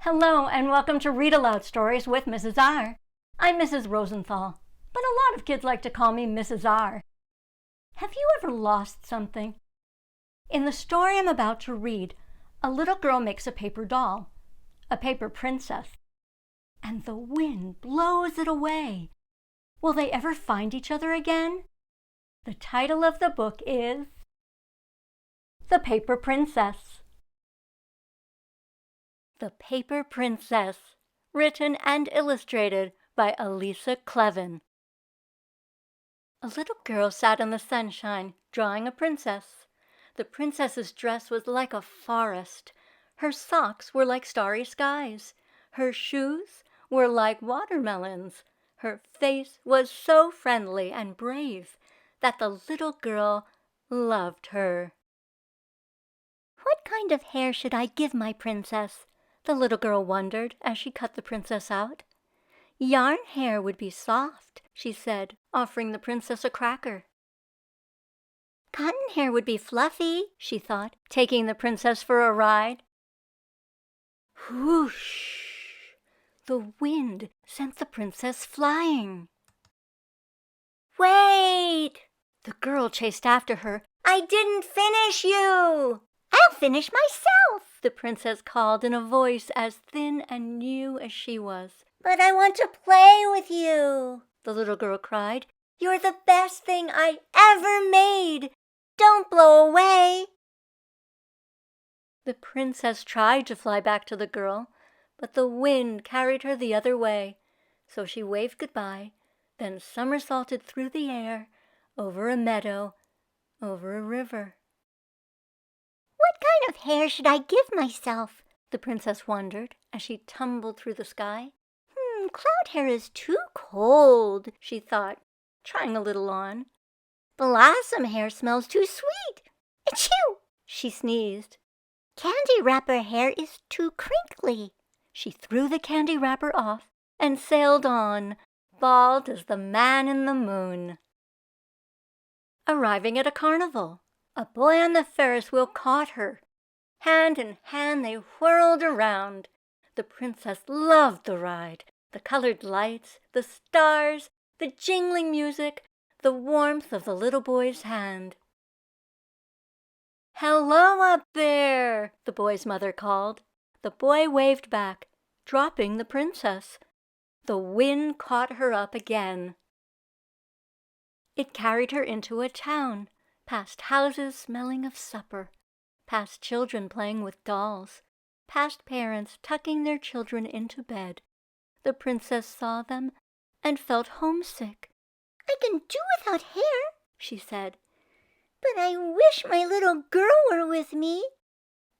Hello and welcome to Read Aloud Stories with Mrs. R. I'm Mrs. Rosenthal, but a lot of kids like to call me Mrs. R. Have you ever lost something? In the story I'm about to read, a little girl makes a paper doll, a paper princess, and the wind blows it away. Will they ever find each other again? The title of the book is The Paper Princess. The Paper Princess, written and illustrated by Elisa Kleven. A little girl sat in the sunshine, drawing a princess. The princess's dress was like a forest. Her socks were like starry skies. Her shoes were like watermelons. Her face was so friendly and brave that the little girl loved her. "What kind of hair should I give my princess?" the little girl wondered as she cut the princess out. "Yarn hair would be soft," she said, offering the princess a cracker. "Cotton hair would be fluffy," she thought, taking the princess for a ride. Whoosh! The wind sent the princess flying. "Wait!" The girl chased after her. "I didn't finish you!" "I'll finish myself," the princess called in a voice as thin and new as she was. "But I want to play with you," the little girl cried. "You're the best thing I ever made. Don't blow away." The princess tried to fly back to the girl, but the wind carried her the other way. So she waved goodbye, then somersaulted through the air, over a meadow, over a river. "What kind of hair should I give myself?" the princess wondered as she tumbled through the sky. Cloud hair is too cold," she thought, trying a little on. "Blossom hair smells too sweet. Achoo!" she sneezed. "Candy wrapper hair is too crinkly." She threw the candy wrapper off and sailed on, bald as the man in the moon. Arriving at a carnival, a boy on the Ferris wheel caught her. Hand in hand they whirled around. The princess loved the ride, the colored lights, the stars, the jingling music, the warmth of the little boy's hand. "Hello up there," the boy's mother called. The boy waved back, dropping the princess. The wind caught her up again. It carried her into a town, past houses smelling of supper, past children playing with dolls, past parents tucking their children into bed. The princess saw them and felt homesick. "I can do without hair," she said, "but I wish my little girl were with me."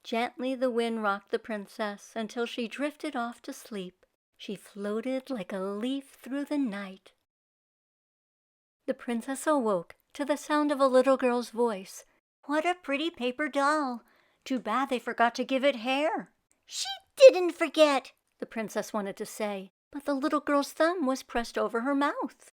Gently the wind rocked the princess until she drifted off to sleep. She floated like a leaf through the night. The princess awoke to the sound of a little girl's voice. "What a pretty paper doll! Too bad they forgot to give it hair." "She didn't forget," the princess wanted to say, but the little girl's thumb was pressed over her mouth.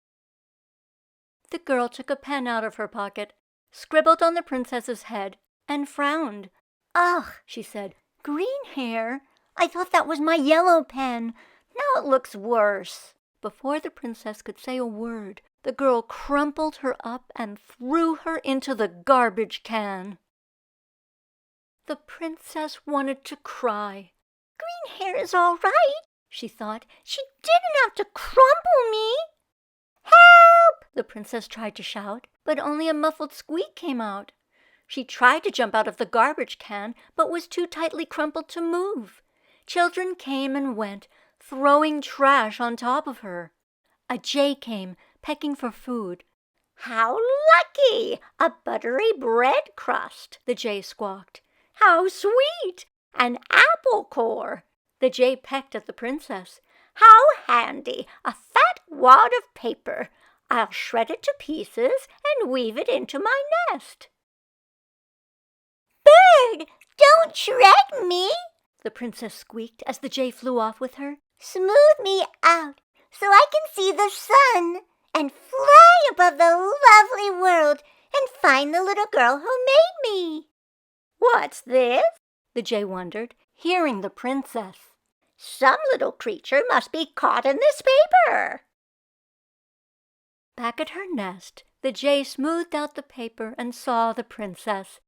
The girl took a pen out of her pocket, scribbled on the princess's head, and frowned. "Ugh," she said, "green hair? I thought that was my yellow pen. Now it looks worse." Before the princess could say a word, the girl crumpled her up and threw her into the garbage can. The princess wanted to cry. "Green hair is all right," she thought. "She didn't have to crumple me." "Help!" the princess tried to shout, but only a muffled squeak came out. She tried to jump out of the garbage can, but was too tightly crumpled to move. Children came and went, throwing trash on top of her. A jay came, pecking for food. "How lucky! A buttery bread crust," the jay squawked. "How sweet! An apple core." The jay pecked at the princess. "How handy! A fat wad of paper. I'll shred it to pieces and weave it into my nest." "Bird, don't shred me," the princess squeaked as the jay flew off with her. "Smooth me out so I can see the sun and fly above the lovely world and find the little girl who made me." "What's this?" the jay wondered, hearing the princess. Some little creature must be caught in this paper. Back at her nest, the jay smoothed out the paper and saw the princess.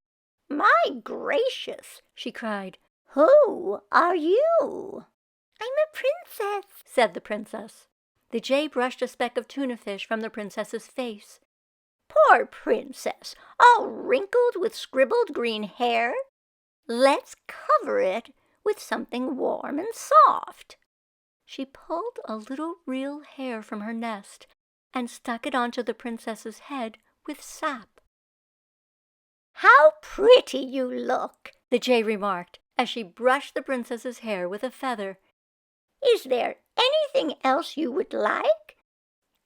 My gracious, she cried. Who are you? I'm a princess, said the princess. The jay brushed a speck of tuna fish from the princess's face. Poor princess, all wrinkled with scribbled green hair. Let's cover it with something warm and soft. She pulled a little real hair from her nest and stuck it onto the princess's head with sap. How pretty you look, the jay remarked as she brushed the princess's hair with a feather. Is there anything else you would like?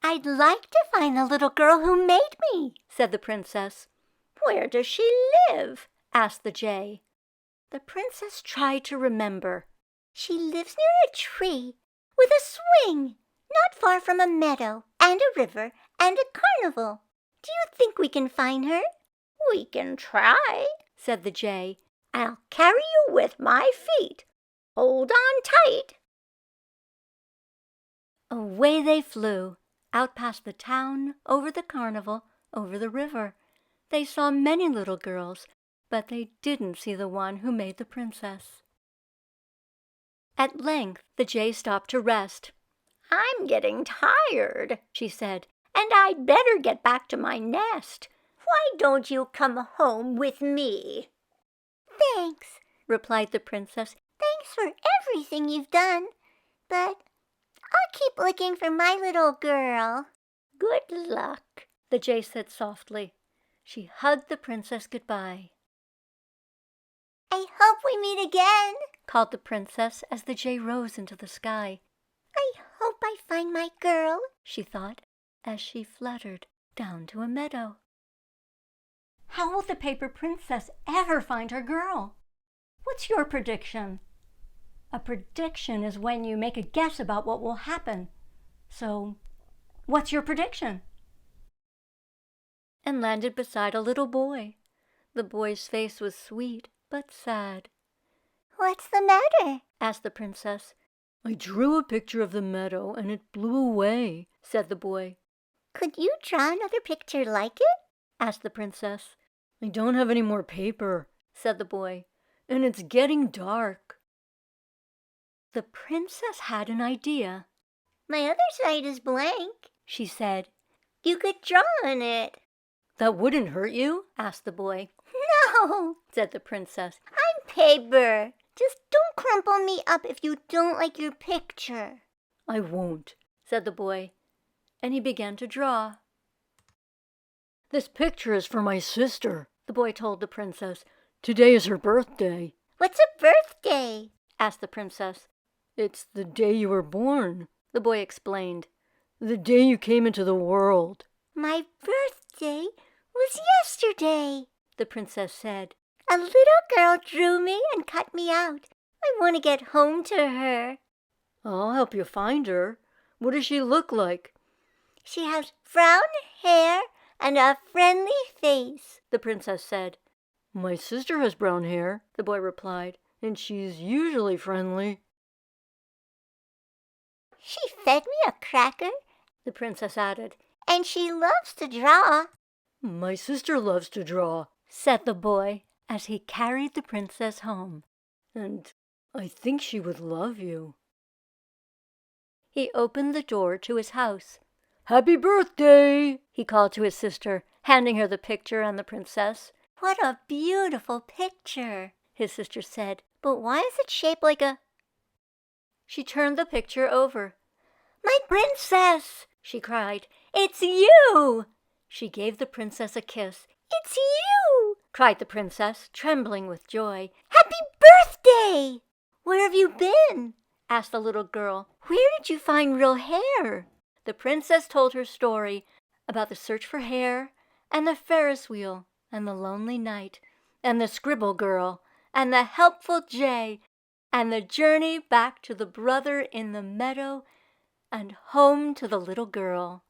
I'd like to find the little girl who made me, said the princess. Where does she live? asked the jay. The princess tried to remember. She lives near a tree with a swing, not far from a meadow and a river and a carnival. Do you think we can find her? We can try, said the jay. I'll carry you with my feet. Hold on tight. Away they flew, out past the town, over the carnival, over the river. They saw many little girls, but they didn't see the one who made the princess. At length the jay stopped to rest. I'm getting tired, she said, and I'd better get back to my nest. Why don't you come home with me? Thanks, replied the princess. Thanks for everything you've done, but I'll keep looking for my little girl. Good luck, the jay said softly. She hugged the princess goodbye. I hope we meet again, called the princess as the jay rose into the sky. I hope I find my girl, she thought, as she fluttered down to a meadow. How will the paper princess ever find her girl? What's your prediction? A prediction is when you make a guess about what will happen. So, what's your prediction? And landed beside a little boy. The boy's face was sweet but sad. What's the matter? asked the princess. I drew a picture of the meadow and it blew away, said the boy. Could you draw another picture like it? asked the princess. I don't have any more paper, said the boy, and it's getting dark. The princess had an idea. My other side is blank, she said. You could draw on it. That wouldn't hurt you? asked the boy. No, said the princess. I'm paper. Just don't crumple me up if you don't like your picture. I won't, said the boy, and he began to draw. This picture is for my sister, the boy told the princess. Today is her birthday. What's a birthday? asked the princess. It's the day you were born, the boy explained. The day you came into the world. My birthday was yesterday, the princess said. A little girl drew me and cut me out. I want to get home to her. I'll help you find her. What does she look like? She has brown hair and a friendly face, the princess said. My sister has brown hair, the boy replied, and she's usually friendly. She fed me a cracker, the princess added, and she loves to draw. My sister loves to draw, said the boy as he carried the princess home. And I think she would love you. He opened the door to his house. Happy birthday, he called to his sister, handing her the picture and the princess. What a beautiful picture, his sister said. But why is it shaped like a... She turned the picture over. My princess, she cried. It's you! She gave the princess a kiss. It's you! cried the princess, trembling with joy. Happy birthday! Where have you been? asked the little girl. Where did you find real hair? The princess told her story about the search for hair, and the Ferris wheel, and the lonely night, and the scribble girl, and the helpful jay, and the journey back to the brother in the meadow, and home to the little girl.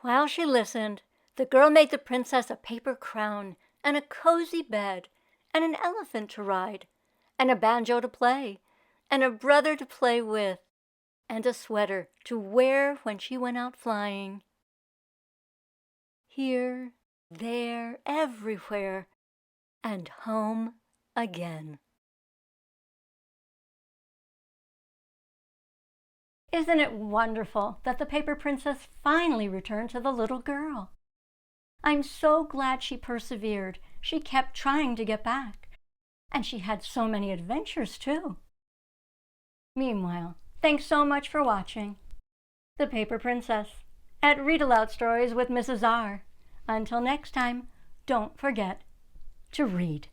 While she listened, the girl made the princess a paper crown, and a cozy bed, and an elephant to ride, and a banjo to play, and a brother to play with, and a sweater to wear when she went out flying. Here, there, everywhere, and home again. Isn't it wonderful that the paper princess finally returned to the little girl? I'm so glad she persevered. She kept trying to get back. And she had so many adventures, too. Meanwhile, thanks so much for watching The Paper Princess at Read Aloud Stories with Mrs. R. Until next time, don't forget to read.